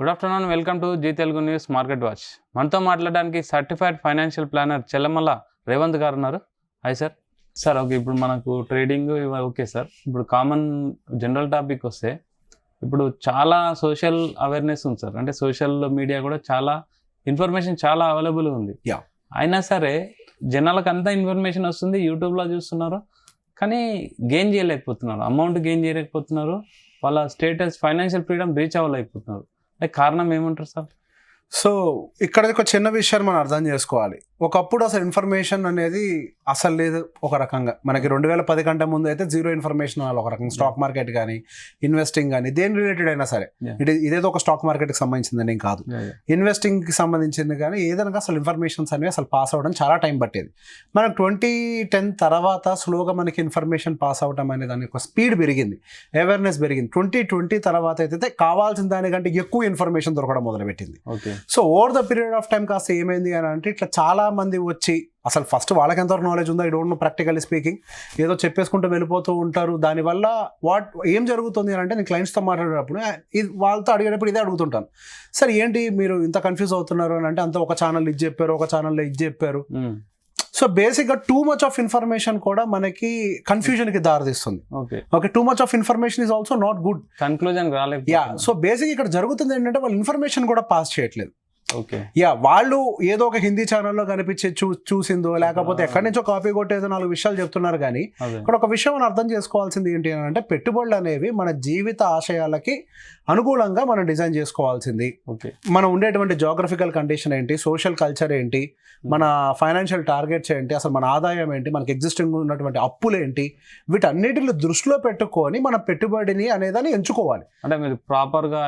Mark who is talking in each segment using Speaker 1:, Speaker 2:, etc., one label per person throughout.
Speaker 1: Good afternoon, welcome to Zee Telugu news market watch. మనతో మాట్లాడడానికి certified financial planner Chellamalla Revanth గారు ఉన్నారు. Hi sir. సార్ ఓకే, ఇప్పుడు మనకు ట్రేడింగ్ ఓకే సార్. ఇప్పుడు కామన్ జనరల్ టాపిక్ వస్తే ఇప్పుడు చాలా సోషల్ అవేర్నెస్ ఉంది సార్. అంటే సోషల్ మీడియా కూడా చాలా ఇన్ఫర్మేషన్ చాలా అవైలబుల్ ఉంది. అయినా సరే జనాలకు అంతా ఇన్ఫర్మేషన్ వస్తుంది, యూట్యూబ్లో చూస్తున్నారు, కానీ గెయిన్ చేయలేకపోతున్నారు, అమౌంట్ గెయిన్ చేయలేకపోతున్నారు, వాళ్ళ స్టేటస్ ఫైనాన్షియల్ ఫ్రీడమ్ రీచ్ అవ్వలేకపోతున్నారు. కారణం ఏమంటారు సార్?
Speaker 2: సో ఇక్కడ ఒక చిన్న విషయాన్ని మనం అర్థం చేసుకోవాలి. ఒకప్పుడు అసలు ఇన్ఫర్మేషన్ అనేది అసలు లేదు. ఒక రకంగా మనకి 2010 కంటే ముందు అయితే జీరో ఇన్ఫర్మేషన్ అవ్వాలి. ఒక రకంగా స్టాక్ మార్కెట్ కానీ ఇన్వెస్టింగ్ కానీ దేని రిలేటెడ్ అయినా సరే, ఇదేదో ఒక స్టాక్ మార్కెట్కి సంబంధించిందని కాదు, ఇన్వెస్టింగ్కి సంబంధించింది కానీ ఏదైనా అసలు ఇన్ఫర్మేషన్స్ అనేవి అసలు పాస్ అవ్వడం చాలా టైం పట్టేది. మనకు 2010 తర్వాత స్లోగా మనకి ఇన్ఫర్మేషన్ పాస్ అవ్వడం అనేది దాని ఒక స్పీడ్ పెరిగింది, అవేర్నెస్ పెరిగింది. 2020 తర్వాత అయితే కావాల్సిన దానికంటే ఎక్కువ ఇన్ఫర్మేషన్ దొరకడం మొదలుపెట్టింది. So over the period of time కాస్త ఏమైంది అని అంటే ఇట్లా చాలా మంది వచ్చి అసలు ఫస్ట్ వాళ్ళకి ఎంతవరకు నాలెడ్జ్ ఉందో I don't know, practically speaking ఏదో చెప్పేసుకుంటూ వెళ్ళిపోతూ ఉంటారు. దానివల్ల ఏం జరుగుతుంది అని అంటే నేను క్లయింట్స్తో మాట్లాడేటప్పుడు వాళ్ళతో అడిగేటప్పుడు ఇదే అడుగుతుంటాను, సరే ఏంటి మీరు ఇంత కన్ఫ్యూజ్ అవుతున్నారు అని అంటే అంత ఒక ఛానల్ ఇది చెప్పారు, ఒక ఛానల్లో ఇది చెప్పారు. సో బేసిక్గా టూ మచ్ ఆఫ్ ఇన్ఫర్మేషన్ కూడా మనకి కన్ఫ్యూజన్కి దారితీస్తుంది. Okay, too much of information is also not good.
Speaker 1: Conclusion రాలేదు.
Speaker 2: సో బేసిక్ ఇక్కడ జరుగుతుంది ఏంటంటే వాళ్ళు ఇన్ఫర్మేషన్ కూడా పాస్ చేయట్లేదు. వాళ్ళు ఏదో ఒక హిందీ ఛానల్లో కనిపించే చూసిందో లేకపోతే ఎక్కడి నుంచో కాపీ కొట్టేదో 4 విషయాలు చెప్తున్నారు. కానీ ఇక్కడ ఒక విషయం మనం అర్థం చేసుకోవాల్సింది ఏంటి అని అంటే పెట్టుబడులు అనేవి మన జీవిత ఆశయాలకి అనుకూలంగా మనం డిజైన్ చేసుకోవాల్సింది. మనం ఉండేటువంటి జోగ్రఫికల్ కండిషన్ ఏంటి, సోషల్ కల్చర్ ఏంటి, మన ఫైనాన్షియల్ టార్గెట్స్ ఏంటి, అసలు మన ఆదాయం ఏంటి, మనకి ఎగ్జిస్టింగ్ ఉన్నటువంటి అప్పులు ఏంటి, వీటన్నిటిని దృష్టిలో పెట్టుకొని మన పెట్టుబడిని అనేదాన్ని ఎంచుకోవాలి.
Speaker 1: అంటే మీరు ప్రాపర్గా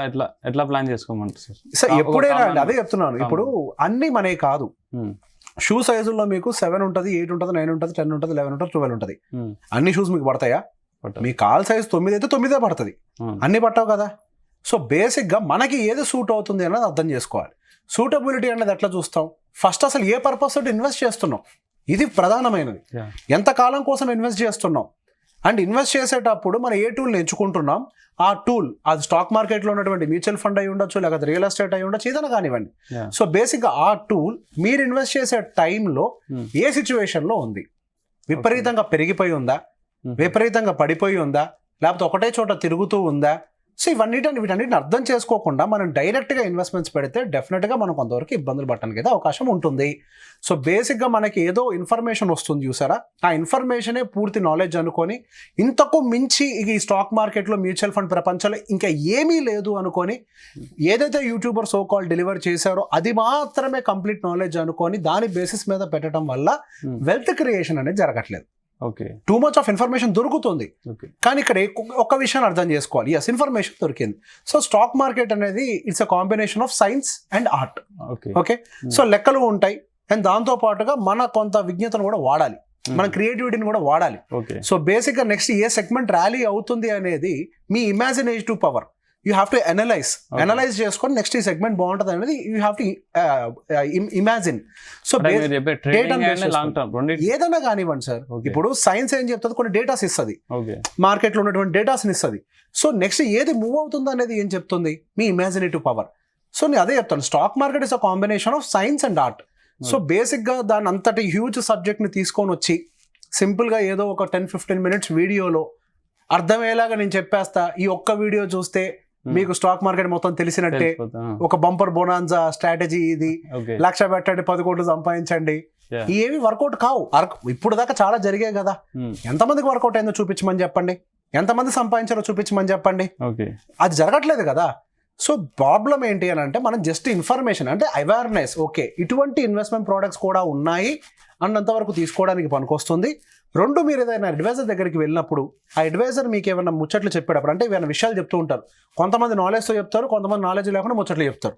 Speaker 1: ఎట్లా ప్లాన్ చేసుకోమంటారు
Speaker 2: సార్? ఎప్పుడైనా అండి అదే చెప్తున్నాను. ఇప్పుడు అన్ని మనే కాదు, షూ సైజుల్లో మీకు 7 ఉంటుంది, 8 ఉంటుంది, 9 ఉంటుంది, 10 ఉంటుంది, 11 ఉంటుంది, 12 ఉంటుంది. అన్ని షూస్ మీకు పడతాయా? మీ కాల్ సైజ్ 9 అయితే 9 పడుతుంది, అన్ని పట్టవు కదా. సో బేసిక్గా మనకి ఏది సూట్ అవుతుంది అన్నది అర్థం చేసుకోవాలి. సూటబిలిటీ అనేది ఎట్లా చూస్తాం? ఫస్ట్ అసలు ఏ పర్పస్ తోటి ఇన్వెస్ట్ చేస్తున్నాం, ఇది ప్రధానమైనది. ఎంత కాలం కోసం ఇన్వెస్ట్ చేస్తున్నాం అండ్ ఇన్వెస్ట్ చేసేటప్పుడు మనం ఏ టూల్ని ఎంచుకుంటున్నాం, ఆ టూల్ అది స్టాక్ మార్కెట్లో ఉన్నటువంటి మ్యూచువల్ ఫండ్ అయి ఉండొచ్చు, లేకపోతే రియల్ ఎస్టేట్ అయి ఉండొచ్చు, ఏదైనా కానివ్వండి. సో బేసిక్గా ఆ టూల్ మీరు ఇన్వెస్ట్ చేసే టైంలో ఏ సిచ్యువేషన్లో ఉంది, విపరీతంగా పెరిగిపోయి ఉందా, విపరీతంగా పడిపోయి ఉందా, లేకపోతే ఒకటే చోట తిరుగుతూ ఉందా. సో వీటన్నిటిని అర్థం చేసుకోకుండా మనం డైరెక్ట్గా ఇన్వెస్ట్మెంట్స్ పెడితే డెఫినెట్గా మనం కొంతవరకు ఇబ్బందులు పడటానికి అయితే అవకాశం ఉంటుంది. సో బేసిక్గా మనకి ఏదో ఇన్ఫర్మేషన్ వస్తుంది చూసారా, ఆ ఇన్ఫర్మేషనే పూర్తి నాలెడ్జ్ అనుకొని ఇంతకు మించి ఈ స్టాక్ మార్కెట్లో మ్యూచువల్ ఫండ్ ప్రపంచంలో ఇంకా ఏమీ లేదు అనుకొని ఏదైతే యూట్యూబర్ సో కాల్ డెలివర్ చేశారో అది మాత్రమే కంప్లీట్ నాలెడ్జ్ అనుకొని దాని బేసిస్ మీద పెట్టడం వల్ల వెల్త్ క్రియేషన్ అనేది జరగట్లేదు. టూ మచ్ ఆఫ్ ఇన్ఫర్మేషన్ దొరుకుతుంది, కానీ ఇక్కడ ఒక విషయాన్ని అర్థం చేసుకోవాలి. ఎస్, ఇన్ఫర్మేషన్ దొరికింది. సో స్టాక్ మార్కెట్ అనేది it's a combination of science and art. Okay, so లెక్కలు ఉంటాయి అండ్ దాంతో పాటుగా మన కొంత విజ్ఞతను కూడా వాడాలి, మన క్రియేటివిటీని కూడా వాడాలి. సో బేసిక్గా నెక్స్ట్ ఏ సెగ్మెంట్ ర్యాలీ అవుతుంది అనేది మీ imaginative power, you have to analyse చేసుకొని నెక్స్ట్ ఈ సెగ్మెంట్ బాగుంటుంది అనేది you have to imagine. So ఏదైనా కానివ్వండి సార్, ఇప్పుడు సైన్స్ ఏం చెప్తుంది, కొన్ని డేటాస్ ఇస్తుంది, మార్కెట్లో ఉన్నటువంటి డేటాస్ని ఇస్తుంది. సో నెక్స్ట్ ఏది మూవ్ అవుతుంది అనేది ఏం చెప్తుంది, మీ ఇమాజినేటివ్ పవర్. సో నేను అదే చెప్తాను, stock market is a combination of science and art. So బేసిక్గా దాని అంతటి హ్యూజ్ సబ్జెక్ట్ని తీసుకొని వచ్చి సింపుల్గా ఏదో ఒక 10-15 minutes వీడియోలో అర్థమయ్యేలాగా నేను చెప్పేస్తా, ఈ ఒక్క వీడియో చూస్తే మీకు స్టాక్ మార్కెట్ మొత్తం తెలిసినట్టే, ఒక బంపర్ బొనాన్జా స్ట్రాటజీ ఇది, 1,00,000 పెట్టండి 10 కోట్లు సంపాదించండి, ఏవి వర్కౌట్ కావు. ఇప్పుడు దాకా చాలా జరిగాయి కదా, ఎంతమందికి వర్కౌట్ అయిందో చూపించమని చెప్పండి, ఎంతమంది సంపాదించారో చూపించమని చెప్పండి, అది జరగట్లేదు కదా. సో ప్రాబ్లం ఏంటి అని అంటే మనం జస్ట్ ఇన్ఫర్మేషన్ అంటే అవేర్నెస్, ఓకే ఇటువంటి ఇన్వెస్ట్మెంట్ ప్రోడక్ట్స్ కూడా ఉన్నాయి అన్నంతవరకు తీసుకోవడానికి పనికొస్తుంది. 2, మీరు ఏదైనా అడ్వైజర్ దగ్గరికి వెళ్ళినప్పుడు ఆ అడ్వైజర్ మీకు ఏమైనా ముచ్చట్లు చెప్పేటప్పుడు, అంటే ఏమైనా విషయాలు చెప్తూ ఉంటారు, కొంతమంది నాలెడ్జ్తో చెప్తారు, కొంతమంది నాలెడ్జ్ లేకుండా ముచ్చట్లు చెప్తారు.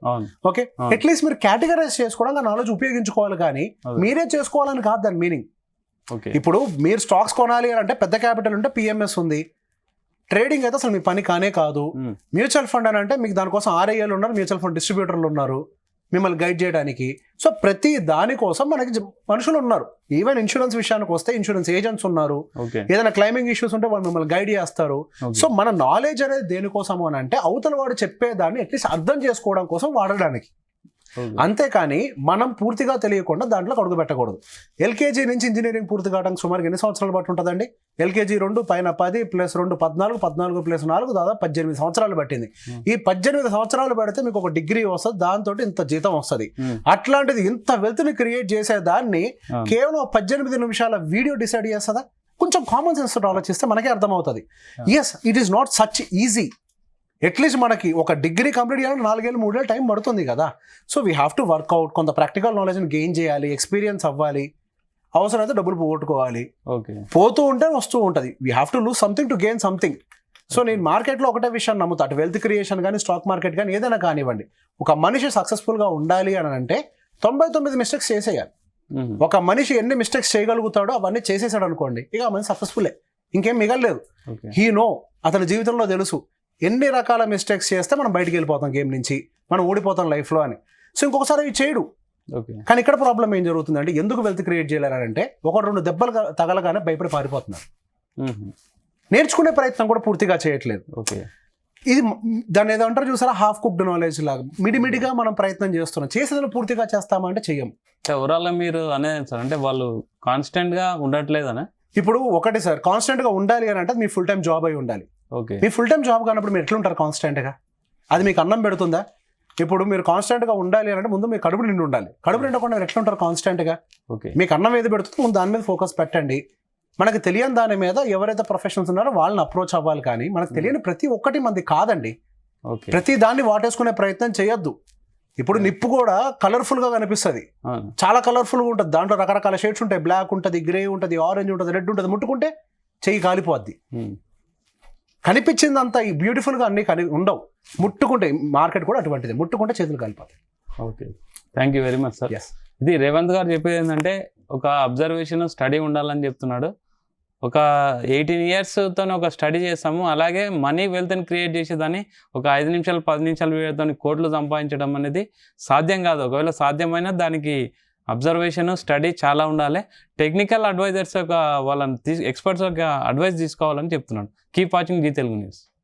Speaker 2: ఓకే, అట్లీస్ట్ మీరు కేటగరైజ్ చేసుకోవడానికి ఆ నాలెడ్జ్ ఉపయోగించుకోవాలి, కానీ మీరే చేసుకోవాలని కాదు దాని మీనింగ్. ఇప్పుడు మీరు స్టాక్స్ కొనాలి అని అంటే పెద్ద క్యాపిటల్ ఉంటే పిఎంఎస్ ఉంది, ట్రేడింగ్ అయితే అసలు మీ పని కానే కాదు. మ్యూచువల్ ఫండ్ అని అంటే మీకు దానికోసం ఆర్ఐఎల్ ఉన్నారు, మ్యూచువల్ ఫండ్ డిస్ట్రిబ్యూటర్లు ఉన్నారు, మిమ్మల్ని గైడ్ చేయడానికి. సో ప్రతి దానికోసం మనకి మనుషులు ఉన్నారు. ఈవెన్ ఇన్సూరెన్స్ విషయానికి వస్తే ఇన్సూరెన్స్ ఏజెంట్స్ ఉన్నారు. ఏదైనా క్లైమింగ్ ఇష్యూస్ ఉంటే వాళ్ళు మిమ్మల్ని గైడ్ చేస్తారు. సో మన నాలెడ్జ్ అనేది దేనికోసం అని అంటే అవతల వాడు చెప్పేదాన్ని అట్లీస్ట్ అర్థం చేసుకోవడం కోసం వాడడానికి. అంతేకాని మనం పూర్తిగా తెలియకుండా దాంట్లో అడుగు పెట్టకూడదు. ఎల్కేజీ నుంచి ఇంజనీరింగ్ పూర్తి కావడానికి సుమారు ఎన్ని సంవత్సరాలు బట్టి ఉంటుందండి? ఎల్కేజీ 2 పైన 10 + 2 14, 14 + 4 దాదాపు 18 సంవత్సరాలు పట్టింది. ఈ 18 సంవత్సరాలు పడితే మీకు ఒక డిగ్రీ వస్తుంది, దాంతో ఇంత జీతం వస్తుంది. అట్లాంటిది ఇంత వెల్త్ని క్రియేట్ చేసే దాన్ని కేవలం 18 నిమిషాల వీడియో డిసైడ్ చేస్తుందా? కొంచెం కామన్ సెన్స్ తోటి ఆలోచిస్తే మనకే అర్థమవుతుంది. Yes, it is not such easy. At least మనకి ఒక డిగ్రీ కంప్లీట్ చేయాలని 4 ఏళ్ళు 3 ఏళ్ళు టైం పడుతుంది కదా. So we have to work out, కొంత ప్రాక్టికల్ నాలెడ్జ్ని గెయిన్ చేయాలి, ఎక్స్పీరియన్స్ అవ్వాలి, అవసరమైతే డబ్బులు పోగొట్టుకోవాలి. పోతూ ఉంటే వస్తూ ఉంటుంది. We have to lose something to gain something. So నేను మార్కెట్లో ఒకటే విషయాన్ని నమ్ముతా, అటు వెల్త్ క్రియేషన్ కానీ స్టాక్ మార్కెట్ కానీ ఏదైనా కానివ్వండి, ఒక మనిషి సక్సెస్ఫుల్గా ఉండాలి అని అంటే 99 మిస్టేక్స్ చేసేయాలి. ఒక మనిషి ఎన్ని మిస్టేక్స్ చేయగలుగుతాడో అవన్నీ చేసేసాడు అనుకోండి, ఇక ఆ మనిషి సక్సెస్ఫుల్లే, ఇంకేం మిగలలేదు. హీ నో, అతని జీవితంలో తెలుసు ఎన్ని రకాల మిస్టేక్స్ చేస్తే మనం బయటికి వెళ్ళిపోతాం గేమ్ నుంచి, మనం ఓడిపోతాం లైఫ్లో అని. సో ఇంకొకసారి అవి చేయడు. కానీ ఇక్కడ ప్రాబ్లం ఏం జరుగుతుందంటే, ఎందుకు వెల్త్ క్రియేట్ చేయలేరంటే 1-2 దెబ్బలు తగలగానే భయపడి పారిపోతున్నారు. నేర్చుకునే ప్రయత్నం కూడా పూర్తిగా చేయట్లేదు. ఇది దాన్ని ఏదో అంటారు చూసారా, హాఫ్ కుక్డ్ నాలెడ్జ్ లాగా మిడిమిడిగా మనం ప్రయత్నం చేస్తున్నాం. చేసేదాన్ని పూర్తిగా చేస్తామా అంటే చెయ్యం.
Speaker 1: ఓవరాల్ మీరు అనేది సార్ అంటే వాళ్ళు కాన్స్టెంట్గా ఉండట్లేదనే. ఇప్పుడు
Speaker 2: ఒకటి సార్, కాన్స్టెంట్గా ఉండాలి అని అంటే మీ ఫుల్ టైం జాబ్ అయి ఉండాలి. మీ ఫుల్ టైం జాబ్ కానప్పుడు మీరు ఎట్లుంటారు కాన్స్టెంట్గా? అది మీకు అన్నం పెడుతుందా? ఇప్పుడు మీరు కాన్స్టెంట్గా ఉండాలి అంటే ముందు మీ కడుపు నిండి ఉండాలి. కడుపు నిండకుండా మీరు ఎట్లుంటారు కాన్స్టెంట్గా? మీకు అన్నం ఏది పెడుతుందో ముందు దాని మీద ఫోకస్ పెట్టండి. మనకు తెలియని దాని మీద ఎవరైతే ప్రొఫెషనల్స్ ఉన్నారో వాళ్ళని అప్రోచ్ అవ్వాలి. కానీ మనకు తెలియని ప్రతి ఒక్కటి మంది కాదండి. ప్రతి దాన్ని వాటేసుకునే ప్రయత్నం చేయొద్దు. ఇప్పుడు నిప్పు కూడా కలర్ఫుల్గా కనిపిస్తుంది, చాలా కలర్ఫుల్గా ఉంటుంది. దాంట్లో రకరకాల షేడ్స్ ఉంటాయి. బ్లాక్ ఉంటుంది, గ్రే ఉంటుంది, ఆరెంజ్ ఉంటుంది, రెడ్ ఉంటుంది. ముట్టుకుంటే చెయ్యి కాలిపోద్ది. కనిపించిందంతా ఈ బ్యూటిఫుల్గా అన్ని ఉండవు. ముట్టుకుంటే మార్కెట్ కూడా అటువంటిది, ముట్టుకుంటే చేతులు కాలిపోతాయి.
Speaker 1: Okay, thank you very much sir. ఇది రేవంత్ గారు చెప్పేది ఏంటంటే, ఒక అబ్జర్వేషన్ స్టడీ ఉండాలని చెప్తున్నాడు. ఒక 18 yearsతో ఒక స్టడీ చేస్తాము. అలాగే మనీ వెల్త్ని క్రియేట్ చేసేదాన్ని ఒక 5 నిమిషాలు 10 నిమిషాలు వీడియోతో కోట్లు సంపాదించడం అనేది సాధ్యం కాదు. ఒకవేళ సాధ్యమైనా దానికి అబ్జర్వేషన్ స్టడీ చాలా ఉండాలి. టెక్నికల్ అడ్వైజర్స్ యొక్క వాళ్ళని ఎక్స్పర్ట్స్ యొక్క అడ్వైస్ తీసుకోవాలని చెప్తున్నాడు. Keep watching Zee Telugu news.